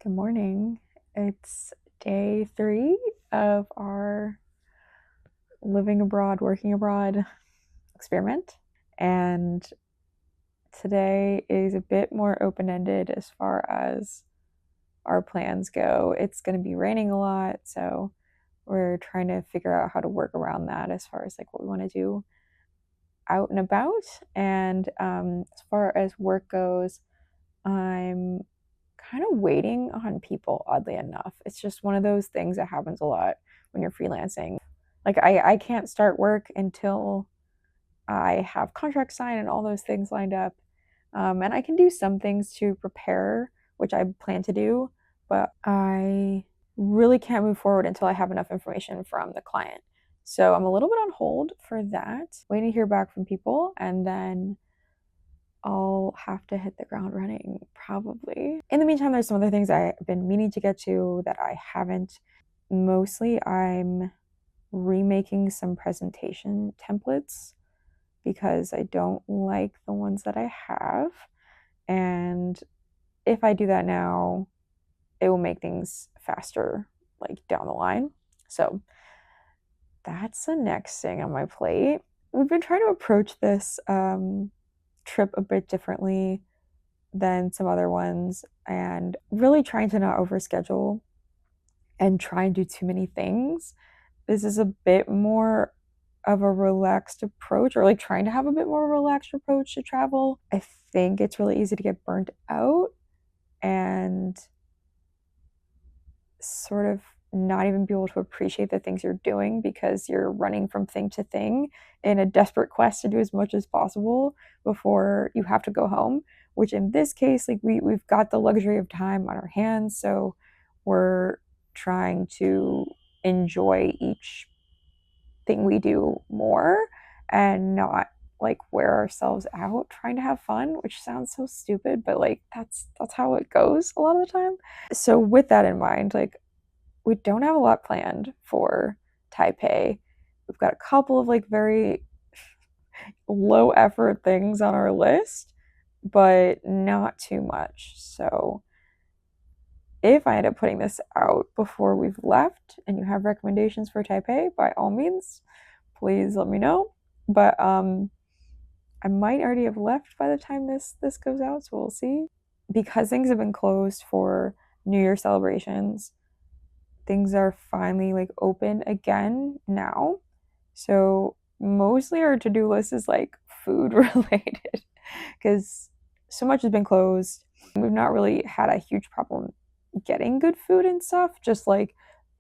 Good morning. It's day 3 of our living abroad, working abroad experiment. And today is a bit more open ended as far as our plans go. It's going to be raining a lot, so we're trying to figure out how to work around that as far as like what we want to do out and about. And as far as work goes, I'm kind of waiting on people, oddly enough. It's just one of those things that happens a lot when you're freelancing. Like, I can't start work until I have contracts signed and all those things lined up. And I can do some things to prepare, which I plan to do, but I really can't move forward until I have enough information from the client. So I'm a little bit on hold for that, waiting to hear back from people, and then I'll have to hit the ground running, probably. In the meantime, there's some other things I've been meaning to get to that I haven't. Mostly, I'm remaking some presentation templates because I don't like the ones that I have. And if I do that now, it will make things faster, like down the line. So that's the next thing on my plate. We've been trying to approach this trip a bit differently than some other ones and really trying to not overschedule and try and do too many things. This is a bit more of a relaxed approach, or like trying to have a bit more relaxed approach to travel. I think it's really easy to get burnt out and sort of not even be able to appreciate the things you're doing because you're running from thing to thing in a desperate quest to do as much as possible before you have to go home, which in this case, like we've got the luxury of time on our hands, so we're trying to enjoy each thing we do more and not like wear ourselves out trying to have fun, which sounds so stupid, but like that's how it goes a lot of the time. So with that in mind, like we don't have a lot planned for Taipei. We've got a couple of like very low effort things on our list, but not too much. So if I end up putting this out before we've left and you have recommendations for Taipei, by all means, please let me know. But I might already have left by the time this goes out, so we'll see. Because things have been closed for New Year celebrations, things are finally like open again now. So mostly our to-do list is like food related because so much has been closed. We've not really had a huge problem getting good food and stuff, just like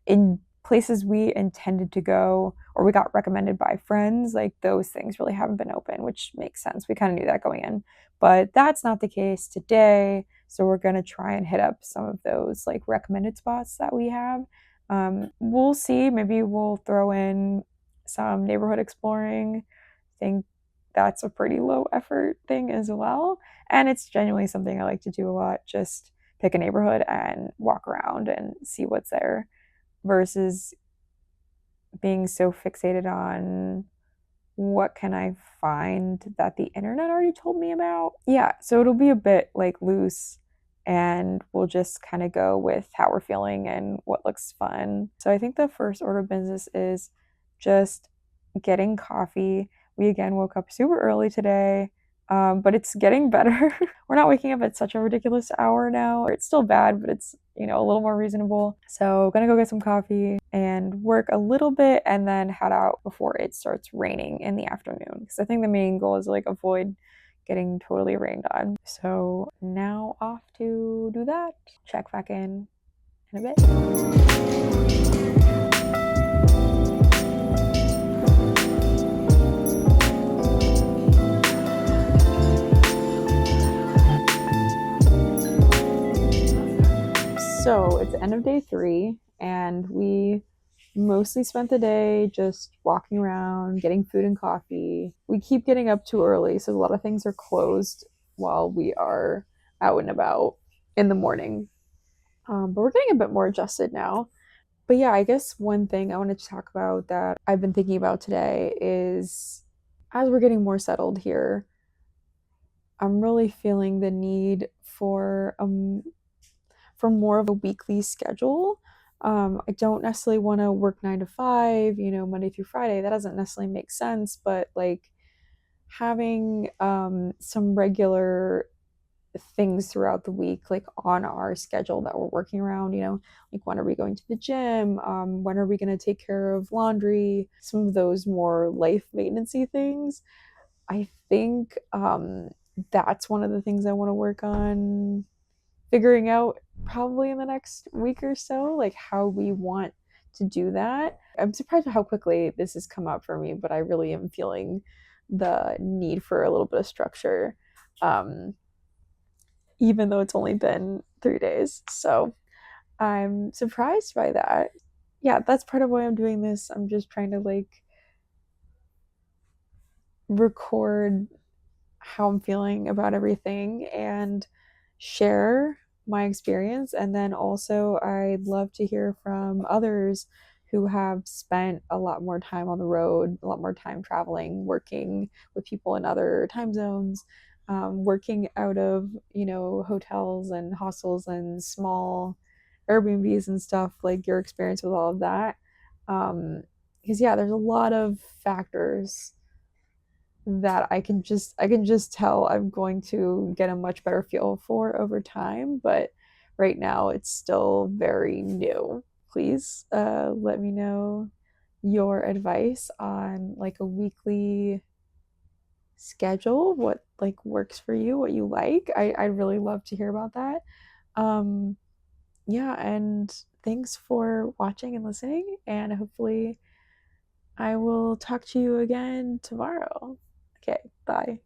in places we intended to go or we got recommended by friends, like those things really haven't been open, which makes sense. We kind of knew that going in, but that's not the case today. So we're going to try and hit up some of those like recommended spots that we have. We'll see. Maybe we'll throw in some neighborhood exploring. I think that's a pretty low effort thing as well. And it's genuinely something I like to do a lot. Just pick a neighborhood and walk around and see what's there versus being so fixated on what can I find that the internet already told me about. Yeah, so it'll be a bit like loose and we'll just kind of go with how we're feeling and what looks fun. So I think the first order of business is just getting coffee. We again woke up super early today, but it's getting better. We're not waking up at such a ridiculous hour now. It's still bad, but it's, a little more reasonable. So gonna go get some coffee and work a little bit and then head out before it starts raining in the afternoon. Because I think the main goal is like avoid getting totally rained on. So now off to do that. Check back in a bit. So it's the end of day 3 and we mostly spent the day just walking around, getting food and coffee. We keep getting up too early, so a lot of things are closed while we are out and about in the morning. But we're getting a bit more adjusted now. But yeah, I guess one thing I wanted to talk about that I've been thinking about today is as we're getting more settled here, I'm really feeling the need for for more of a weekly schedule. I don't necessarily want to work 9 to 5, Monday through Friday. That doesn't necessarily make sense, but like having some regular things throughout the week, like on our schedule that we're working around, like when are we going to the gym? When are we going to take care of laundry? Some of those more life maintenancey things. I think that's one of the things I want to work on figuring out probably in the next week or so, like how we want to do that. I'm surprised at how quickly this has come up for me, but I really am feeling the need for a little bit of structure, um, even though it's only been 3 days. So I'm surprised by that. Yeah, that's part of why I'm doing this. I'm just trying to like record how I'm feeling about everything and share my experience. And then also, I'd love to hear from others who have spent a lot more time on the road, a lot more time traveling, working with people in other time zones, working out of, hotels and hostels and small Airbnbs and stuff, like your experience with all of that. Because yeah, there's a lot of factors that I can just tell I'm going to get a much better feel for over time, but right now it's still very new. Please let me know your advice on like a weekly schedule, what like works for you, what you like. I'd really love to hear about that. Um, yeah, and thanks for watching and listening, and hopefully I will talk to you again tomorrow. Okay, bye.